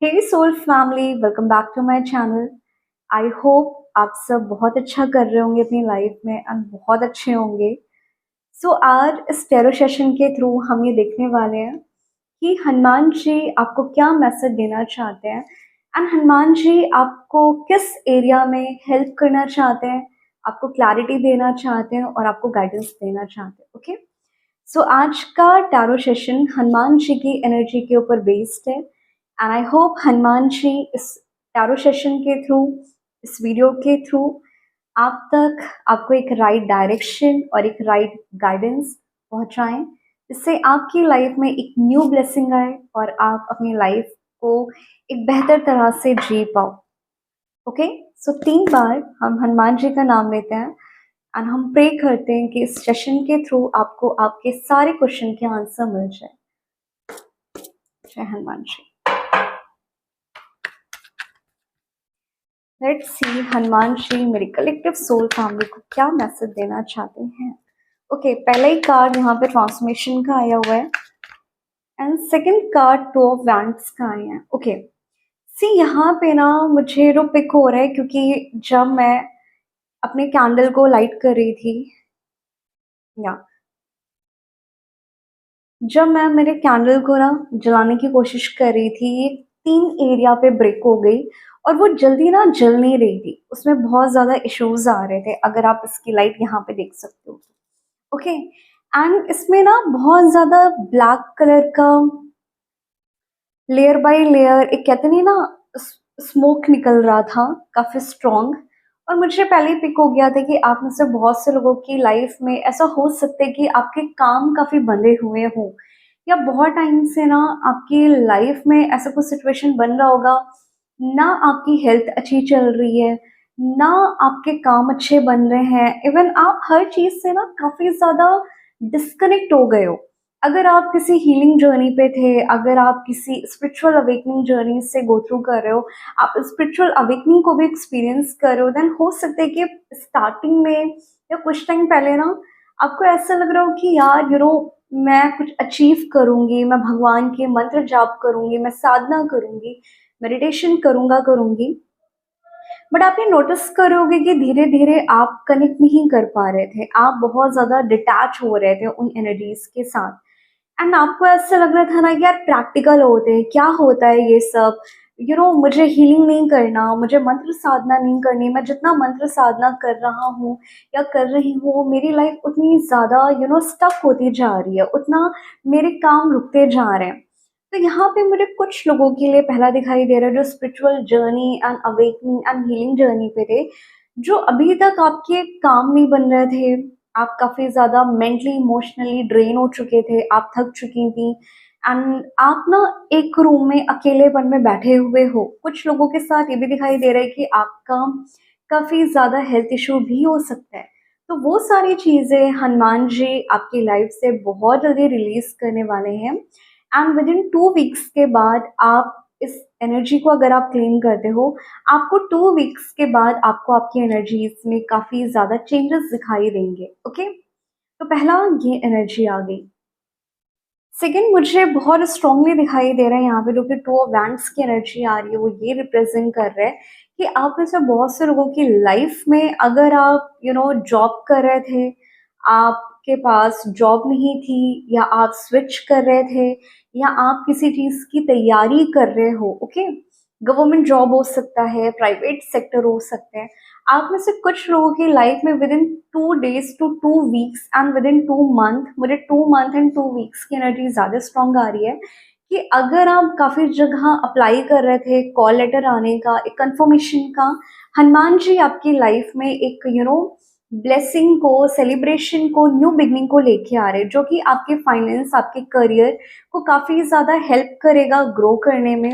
Hey soul family, welcome back to my channel. I hope आप सब बहुत अच्छा कर रहे होंगे अपनी लाइफ में एंड बहुत अच्छे होंगे। आज इस टेरो सेशन के थ्रू हम ये देखने वाले हैं कि हनुमान जी आपको क्या मैसेज देना चाहते हैं एंड हनुमान जी आपको किस एरिया में हेल्प करना चाहते हैं, आपको क्लैरिटी देना चाहते हैं और आपको गाइडेंस देना चाहते हैं। ओके, आज का टैरो सेशन हनुमान जी की एनर्जी के ऊपर बेस्ड है and I hope Hanuman ji इस टैरो सेशन के थ्रू, इस वीडियो के थ्रू आप तक आपको एक राइट डायरेक्शन और एक राइट गाइडेंस पहुंचाएं, जिससे आपकी लाइफ में एक न्यू ब्लेसिंग आए और आप अपनी लाइफ को एक बेहतर तरह से जी पाओ। ओके, 3 बार हम हनुमान जी का नाम लेते हैं एंड हम प्रे करते हैं कि इस सेशन के थ्रू आपको आपके सारे क्वेश्चन के आंसर मिल जाए। जय हनुमान जी। लेट्स सी हनुमान जी मेरी कलेक्टिव सोल फैमिली को क्या मैसेज देना चाहते हैं। ओके, पहला ही कार्ड यहाँ पे ट्रांसफॉर्मेशन का आया हुआ है and second card 2 of wands का आया है। ओके, सी यहाँ पे ना मुझे जो पिक हो रहा है, क्योंकि जब मैं अपने कैंडल को लाइट कर रही थी या जब मैं मेरे कैंडल को ना जलाने की कोशिश कर रही थी, ये 3 एरिया पे ब्रेक हो गई और वो जल्दी ना जल नहीं रही थी। उसमें बहुत ज़्यादा इश्यूज आ रहे थे, अगर आप इसकी लाइट यहाँ पे देख सकते हो। ओके, एंड इसमें ना बहुत ज़्यादा ब्लैक कलर का लेयर बाय लेयर एक कहते नहीं ना, स्मोक निकल रहा था काफ़ी स्ट्रॉन्ग। और मुझे पहले ही पिक हो गया था कि आप में से बहुत से लोगों की लाइफ में ऐसा हो सकता है कि आपके काम काफ़ी बंधे हुए हों, या बहुत टाइम से ना आपकी लाइफ में ऐसा कुछ सिचुएशन बन रहा होगा, ना आपकी हेल्थ अच्छी चल रही है, ना आपके काम अच्छे बन रहे हैं, इवन आप हर चीज़ से ना काफ़ी ज़्यादा डिस्कनेक्ट हो गए हो। अगर आप किसी हीलिंग जर्नी पे थे, अगर आप किसी स्पिरिचुअल अवेकनिंग जर्नी से गो थ्रू कर रहे हो, आप स्पिरिचुअल अवेकनिंग को भी एक्सपीरियंस कर रहे हो, देन हो सकता है कि स्टार्टिंग में या कुछ टाइम पहले ना आपको ऐसा लग रहा हो कि यार मैं कुछ अचीव करूंगी, मैं भगवान के मंत्र जाप करूंगी, मैं साधना करूंगी, मेडिटेशन करूंगी। बट आप ये नोटिस करोगे कि धीरे धीरे आप कनेक्ट नहीं कर पा रहे थे, आप बहुत ज़्यादा डिटैच हो रहे थे उन एनर्जीज के साथ। एंड आपको ऐसा लग रहा था ना कि यार प्रैक्टिकल होते हैं, क्या होता है ये सब, मुझे हीलिंग नहीं करना, मुझे मंत्र साधना नहीं करनी, मैं जितना मंत्र साधना कर रहा हूँ या कर रही हूँ, मेरी लाइफ उतनी ज़्यादा स्टक होती जा रही है, उतना मेरे काम रुकते जा रहे हैं। तो यहाँ पे मुझे कुछ लोगों के लिए पहला दिखाई दे रहा है जो spiritual journey and awakening and healing journey पे थे, जो अभी तक आपके काम नहीं बन रहे थे। आप काफ़ी ज़्यादा मेंटली इमोशनली ड्रेन हो चुके थे, आप थक चुकी थी एंड आप ना एक रूम में अकेलेपन में बैठे हुए हो। कुछ लोगों के साथ ये भी दिखाई दे रहा है कि आपका काफ़ी ज़्यादा हेल्थ इशू भी हो सकता है। तो वो सारी चीज़ें हनुमान जी आपकी लाइफ से बहुत जल्दी रिलीज करने वाले हैं एंड विद इन 2 वीक्स के बाद आप इस एनर्जी को अगर आप क्लेम करते हो, आपको 2 वीक्स के बाद आपको आपकी एनर्जीज में काफ़ी ज़्यादा चेंजेस दिखाई देंगे। ओके, तो पहला ये एनर्जी आ गई। सेकंड मुझे बहुत स्ट्रांगली दिखाई दे रहा है यहाँ पे, जो कि 2 ऑफ वैंड्स की एनर्जी आ रही है, वो ये रिप्रेजेंट कर रहा है कि आप में से बहुत से लोगों की लाइफ में, अगर आप जॉब कर रहे थे, आपके पास जॉब नहीं थी, या आप स्विच कर रहे थे, या आप किसी चीज़ की तैयारी कर रहे हो। ओके, गवर्नमेंट जॉब हो सकता है, प्राइवेट सेक्टर हो सकता है। आप में से कुछ लोगों की लाइफ में with in 2 days to 2 weeks and with in 2 month, मुझे 2 month एंड 2 weeks की एनर्जी ज़्यादा स्ट्रॉन्ग आ रही है कि अगर आप काफ़ी जगह अप्लाई कर रहे थे, कॉल लेटर आने का, एक कंफर्मेशन का, हनुमान जी आपकी लाइफ में एक ब्लेसिंग को, सेलिब्रेशन को, न्यू बिगनिंग को लेके आ रहे हैं, जो कि आपके फाइनेंस, आपके करियर को काफ़ी ज़्यादा हेल्प करेगा ग्रो करने में।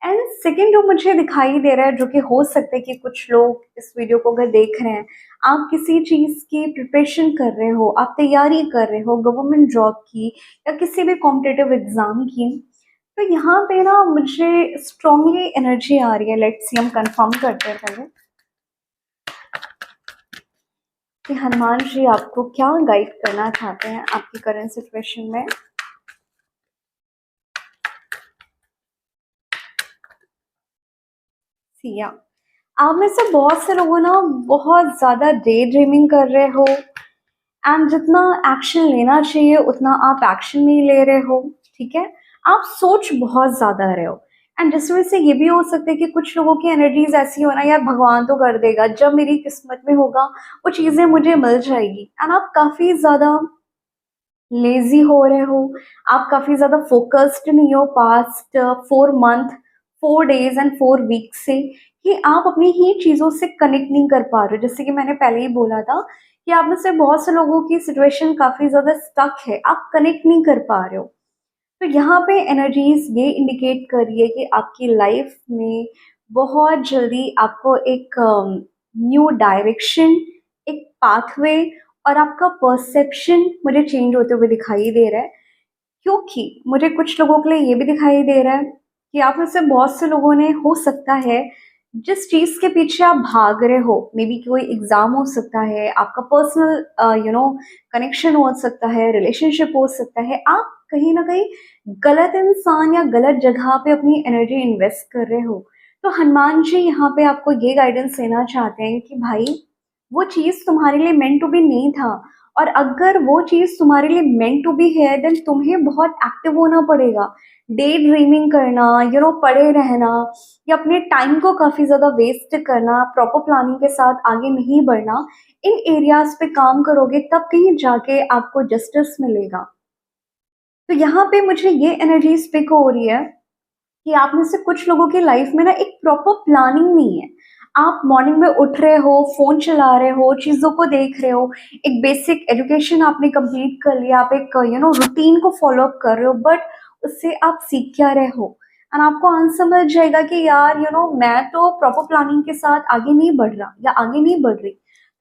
एंड सेकेंड जो मुझे दिखाई दे रहा है, जो कि हो सकता है कि कुछ लोग इस वीडियो को अगर देख रहे हैं, आप किसी चीज़ की प्रिपरेशन कर रहे हो, आप तैयारी कर रहे हो गवर्नमेंट जॉब की या किसी भी कॉम्पिटिटिव एग्जाम की, तो यहाँ पे ना मुझे स्ट्रांगली एनर्जी आ रही है। लेट्स सी, हम कंफर्म करते हैं पहले कि हनुमान जी आपको क्या गाइड करना चाहते हैं आपकी करंट सिचुएशन में। सिया, आप में से बहुत से लोगों ना बहुत ज़्यादा डे ड्रीमिंग कर रहे हो एंड जितना एक्शन लेना चाहिए उतना आप एक्शन नहीं ले रहे हो, ठीक है? आप सोच बहुत ज़्यादा रहे हो एंड जिस वजह से ये भी हो सकता है कि कुछ लोगों की एनर्जीज़ ऐसी हो ना, यार भगवान तो कर देगा, जब मेरी किस्मत में होगा वो चीज़ें मुझे मिल जाएगी एंड आप काफ़ी ज़्यादा लेज़ी हो रहे हो, आप काफ़ी ज़्यादा फ़ोकस्ड नहीं हो past 4 month, 4 days and 4 weeks से कि आप अपनी ही चीज़ों से कनेक्ट नहीं कर पा रहे हो। जैसे कि मैंने पहले ही बोला था कि आप में से बहुत से लोगों की सिचुएशन काफ़ी ज़्यादा स्टक है, आप कनेक्ट नहीं कर पा रहे हो। तो यहाँ पे एनर्जीज़ ये इंडिकेट कर रही है कि आपकी लाइफ़ में बहुत जल्दी आपको एक न्यू डायरेक्शन, एक पाथवे और आपका परसेप्शन मुझे चेंज होते हुए दिखाई दे रहा है। क्योंकि मुझे कुछ लोगों के लिए ये भी दिखाई दे रहा है कि आप में से बहुत से लोगों ने हो सकता है जिस चीज़ के पीछे आप भाग रहे हो, मे बी कोई एग्ज़ाम हो सकता है, आपका पर्सनल कनेक्शन हो सकता है, रिलेशनशिप हो सकता है, आप कहीं न कहीं गलत इंसान या गलत जगह पे अपनी एनर्जी इन्वेस्ट कर रहे हो। तो हनुमान जी यहाँ पे आपको ये गाइडेंस देना चाहते हैं कि भाई, वो चीज़ तुम्हारे लिए मेंट टू बी नहीं था और अगर वो चीज़ तुम्हारे लिए मेंट टू बी है देन तुम्हें बहुत एक्टिव होना पड़ेगा। डे ड्रीमिंग करना, पड़े रहना या अपने टाइम को काफ़ी ज़्यादा वेस्ट करना, प्रॉपर प्लानिंग के साथ आगे नहीं बढ़ना, इन एरियाज़ पे काम करोगे तब कहीं जाके आपको जस्टिस मिलेगा। तो यहाँ पे मुझे ये एनर्जी स्पिक हो रही है कि आप में से कुछ लोगों की लाइफ में ना एक प्रॉपर प्लानिंग नहीं है। आप मॉर्निंग में उठ रहे हो, फ़ोन चला रहे हो, चीज़ों को देख रहे हो, एक बेसिक एजुकेशन आपने कंप्लीट कर लिया, आप एक रूटीन को फ़ॉलो अप कर रहे हो, बट उससे आप सीख क्या रहे हो? एंड आपको अनसमझ जाएगा कि यार मैं तो प्रॉपर प्लानिंग के साथ आगे नहीं बढ़ रहा या आगे नहीं बढ़ रही।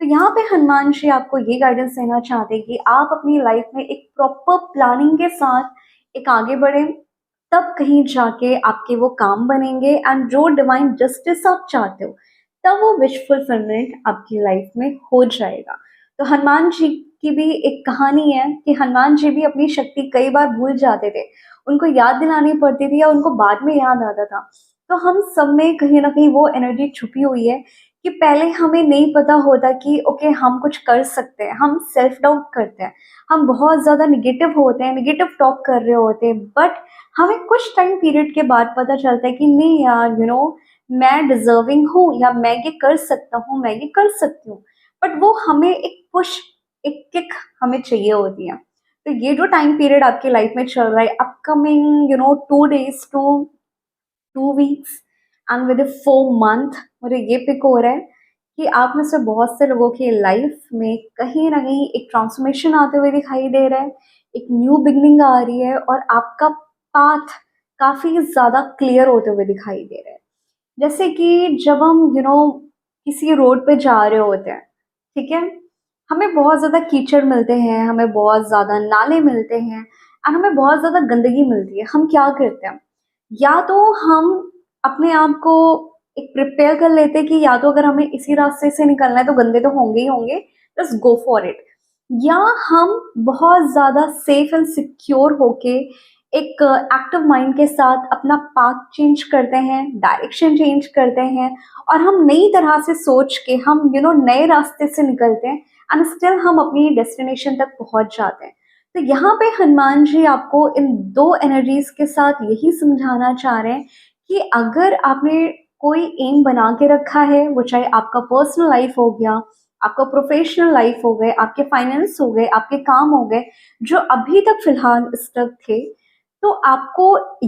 तो यहाँ पे हनुमान जी आपको ये गाइडेंस देना चाहते हैं कि आप अपनी लाइफ में एक प्रॉपर प्लानिंग के साथ एक आगे बढ़ें, तब कहीं जाके आपके वो काम बनेंगे एंड जो डिवाइन जस्टिस आप चाहते हो तब वो विश फुलफिलमेंट आपकी लाइफ में हो जाएगा। तो हनुमान जी की भी एक कहानी है कि हनुमान जी भी अपनी शक्ति कई बार भूल जाते थे, उनको याद दिलानी पड़ती थी या उनको बाद में याद आता था। तो हम सब में कहीं ना कहीं वो एनर्जी छुपी हुई है कि पहले हमें नहीं पता होता कि ओके हम कुछ कर सकते हैं, हम सेल्फ डाउट करते हैं, हम बहुत ज़्यादा निगेटिव होते हैं, निगेटिव टॉक कर रहे होते हैं, बट हमें कुछ टाइम पीरियड के बाद पता चलता है कि नहीं यार, मैं डिजर्विंग हूँ या मैं ये कर सकता हूँ, मैं ये कर सकती हूँ। बट वो हमें एक पुश, एक किक हमें चाहिए होती है। तो ये जो टाइम पीरियड आपकी लाइफ में चल रहा है, upcoming 2 days to 2 weeks and with 4 month, मुझे ये पिक हो रहा है कि आप में से बहुत से लोगों की लाइफ में कहीं ना कहीं एक ट्रांसफॉर्मेशन आते हुए दिखाई दे रहा है, एक न्यू बिगनिंग आ रही है और आपका पाथ काफ़ी ज़्यादा क्लियर होते हुए दिखाई दे रहा है। जैसे कि जब हम किसी रोड पे जा रहे होते हैं, ठीक है, हमें बहुत ज़्यादा कीचड़ मिलते हैं, हमें बहुत ज़्यादा नाले मिलते हैं एंड हमें बहुत ज़्यादा गंदगी मिलती है। हम क्या करते हैं, या तो हम अपने आप को एक प्रिपेयर कर लेते हैं कि या तो अगर हमें इसी रास्ते से निकलना है तो गंदे तो होंगे ही होंगे, बस गो फॉर इट। या हम बहुत ज़्यादा सेफ एंड सिक्योर होके एक एक्टिव माइंड के साथ अपना पाथ चेंज करते हैं, डायरेक्शन चेंज करते हैं और हम नई तरह से सोच के हम नए रास्ते से निकलते हैं एंड स्टिल हम अपनी डेस्टिनेशन तक पहुंच जाते हैं। तो यहाँ पे हनुमान जी आपको इन दो एनर्जीज के साथ यही समझाना चाह रहे हैं कि अगर आपने कोई एम बना के रखा है, वो चाहे आपका पर्सनल लाइफ हो गया, आपका प्रोफेशनल लाइफ हो गए, आपके फाइनेंस हो गए, आपके काम हो गए, जो अभी तक फिलहाल स्टक थे, तो आपको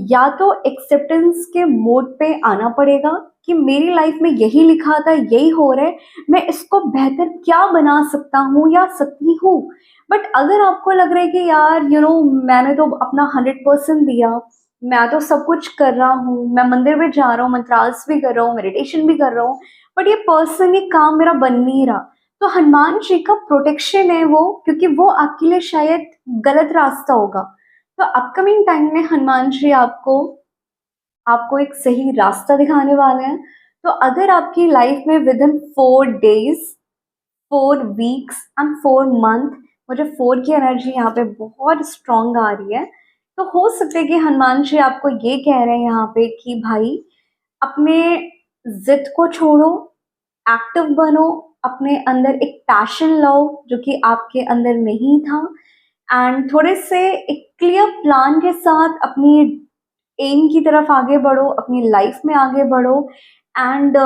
या तो एक्सेप्टेंस के मोड पे आना पड़ेगा कि मेरी लाइफ में यही लिखा था, यही हो रहा है, मैं इसको बेहतर क्या बना सकता हूँ या सकती हूँ। बट अगर आपको लग रहा है कि यार मैंने तो अपना 100% दिया, मैं तो सब कुछ कर रहा हूँ, मैं मंदिर में जा रहा हूँ, मंत्राल्स भी कर रहा हूँ, मेडिटेशन भी कर रहा हूँ, बट ये पर्सन, ये काम मेरा बन नहीं रहा, तो हनुमान जी का प्रोटेक्शन है वो, क्योंकि वो आपके लिए शायद गलत रास्ता होगा। तो अपकमिंग टाइम में हनुमान जी आपको आपको एक सही रास्ता दिखाने वाले हैं। तो अगर आपकी लाइफ में with in 4 days, 4 weeks and 4 month, मुझे 4 की एनर्जी यहाँ पे बहुत स्ट्रांग आ रही है, तो हो सकता है कि हनुमान जी आपको ये कह रहे हैं यहाँ पे कि भाई, अपने जिद को छोड़ो, एक्टिव बनो, अपने अंदर एक पैशन लाओ जो कि आपके अंदर नहीं था, एंड थोड़े से एक क्लियर प्लान के साथ अपनी एम की तरफ आगे बढ़ो, अपनी लाइफ में आगे बढ़ो। एंड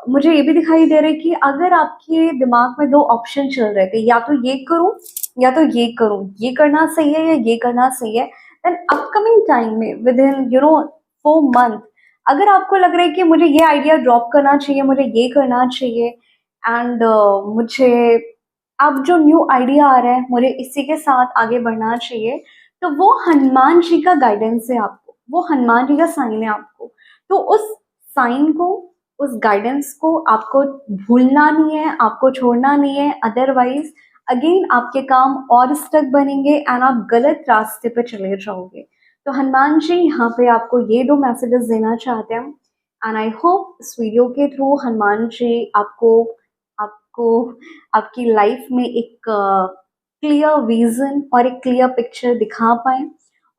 मुझे ये भी दिखाई दे रहा है कि अगर आपके दिमाग में दो ऑप्शन चल रहे थे, या तो ये करूं या तो ये करूं, ये करना सही है या ये करना सही है, देन अपकमिंग टाइम में विद इन 4 मंथ, अगर आपको लग रहा है कि मुझे ये आइडिया ड्रॉप करना चाहिए, मुझे ये करना चाहिए, एंड मुझे अब जो न्यू आइडिया आ रहा है मुझे इसी के साथ आगे बढ़ना चाहिए, तो वो हनुमान जी का गाइडेंस है आपको, वो हनुमान जी का साइन है आपको। तो उस साइन को, उस गाइडेंस को आपको भूलना नहीं है, आपको छोड़ना नहीं है, अदरवाइज अगेन आपके काम और स्टक बनेंगे एंड आप गलत रास्ते पे चले जाओगे। तो हनुमान जी यहाँ पे आपको ये दो मैसेजेस देना चाहते हैं, एंड आई होप इस वीडियो के थ्रू हनुमान जी आपको आपको आपकी लाइफ में एक क्लियर विजन और एक क्लियर पिक्चर दिखा पाए।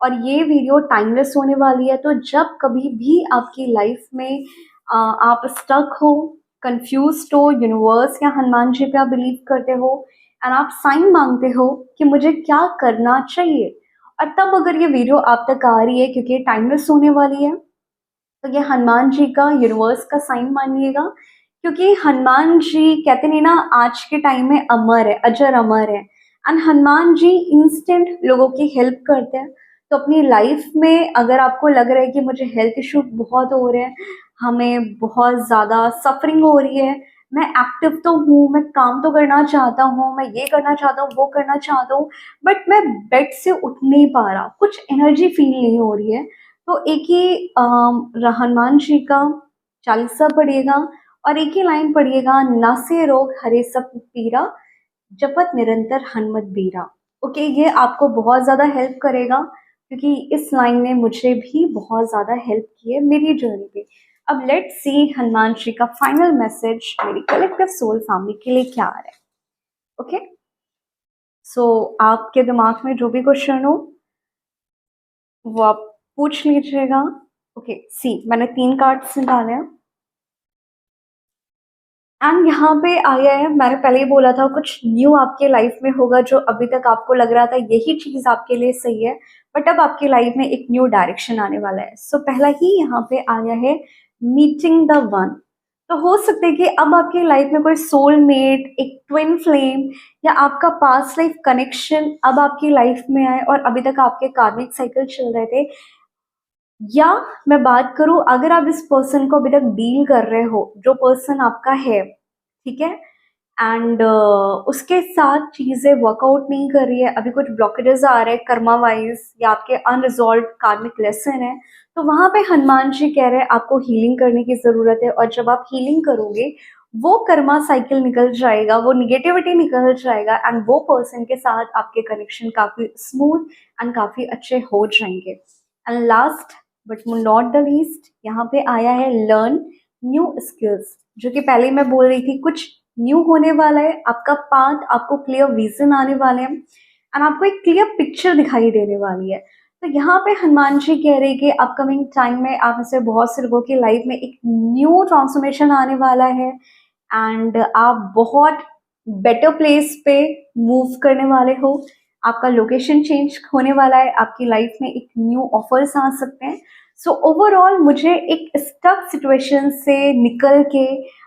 और ये वीडियो टाइमलेस होने वाली है, तो जब कभी भी आपकी लाइफ में आप स्टक हो, कंफ्यूज हो, यूनिवर्स या हनुमान जी पे आप बिलीव करते हो एंड आप साइन मांगते हो कि मुझे क्या करना चाहिए, और तब अगर ये वीडियो आप तक आ रही है क्योंकि ये टाइमलेस होने वाली है, तो ये हनुमान जी का, यूनिवर्स का साइन मानिएगा। क्योंकि हनुमान जी कहते नहीं ना, आज के टाइम में अमर है, अजर अमर है, एंड हनुमान जी इंस्टेंट लोगों की हेल्प करते हैं। तो अपनी लाइफ में अगर आपको लग रहा है कि मुझे हेल्थ इशू बहुत हो रहे हैं, हमें बहुत ज़्यादा सफरिंग हो रही है, मैं एक्टिव तो हूँ, मैं काम तो करना चाहता हूँ, मैं ये करना चाहता हूँ, वो करना चाहता हूँ, बट मैं बेड से उठ नहीं पा रहा, कुछ एनर्जी फील नहीं हो रही है, तो एक ही हनुमान जी का चालीसा पढ़िएगा और एक ही लाइन पढ़िएगा, नासे रोग हरे सब पीरा, जपत निरंतर हनुमत बीरा। ओके, ये आपको बहुत ज़्यादा हेल्प करेगा, क्योंकि इस लाइन ने मुझे भी बहुत ज़्यादा हेल्प की है मेरी जर्नी पे। अब लेट्स सी हनुमान जी का फाइनल मैसेज मेरी कलेक्टिव सोल फैमिली के लिए क्या आ रहा है। ओके, सो आपके दिमाग में जो भी क्वेश्चन हो वो आप पूछ लीजिएगा। ओके, सी मैंने 3 कार्ड्स निकाले हैं, एंड यहाँ पे आया है, मैंने पहले ही बोला था कुछ न्यू आपके लाइफ में होगा, जो अभी तक आपको लग रहा था यही चीज़ आपके लिए सही है, बट अब आपकी लाइफ में एक न्यू डायरेक्शन आने वाला है। सो पहला ही यहाँ पे आया है मीटिंग द वन। तो हो सकता है कि अब आपकी लाइफ में कोई सोलमेट, एक ट्विन फ्लेम या आपका पास्ट लाइफ कनेक्शन अब आपकी लाइफ में आए, और अभी तक आपके कार्मिक साइकिल चल रहे थे, या मैं बात करूं अगर आप इस पर्सन को अभी तक डील कर रहे हो, जो पर्सन आपका है, ठीक है, एंड उसके साथ चीज़ें वर्कआउट नहीं कर रही है, अभी कुछ ब्लॉकेजेस आ रहे हैं कर्मा वाइज, या आपके अनरिजॉल्व कार्मिक लेसन है, तो वहां पे हनुमान जी कह रहे हैं आपको हीलिंग करने की ज़रूरत है, और जब आप हीलिंग करोगे वो कर्मा साइकिल निकल जाएगा, वो निगेटिविटी निकल जाएगा, एंड वो पर्सन के साथ आपके कनेक्शन काफ़ी स्मूथ एंड काफ़ी अच्छे हो जाएंगे। And last but not the least, यहाँ पे आया है लर्न न्यू स्किल्स, जो कि पहले मैं बोल रही थी कुछ न्यू होने वाला है, आपका पाथ, आपको क्लियर विजन आने वाले हैं, एंड आपको एक क्लियर पिक्चर दिखाई देने वाली है। तो यहाँ पे हनुमान जी कह रहे हैं कि अपकमिंग टाइम में आप में से बहुत से लोगों की लाइफ में एक न्यू ट्रांसफॉर्मेशन आने वाला है, एंड आप बहुत बेटर प्लेस पे मूव करने वाले हो, आपका लोकेशन चेंज होने वाला है, आपकी लाइफ में एक न्यू ऑफर्स आ सकते हैं। सो ओवरऑल मुझे एक स्टक सिचुएशन से निकल के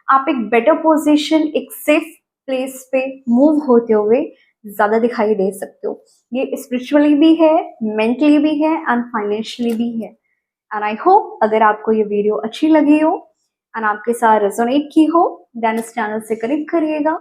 आप एक बेटर पोजीशन, एक सेफ प्लेस पे मूव होते हुए ज़्यादा दिखाई दे सकते हो। ये स्पिरिचुअली भी है, मेंटली भी है एंड फाइनेंशियली भी है। एंड आई होप अगर आपको ये वीडियो अच्छी लगी हो एंड आपके साथ रेजोनेट की हो, देन इस चैनल से कनेक्ट करिएगा।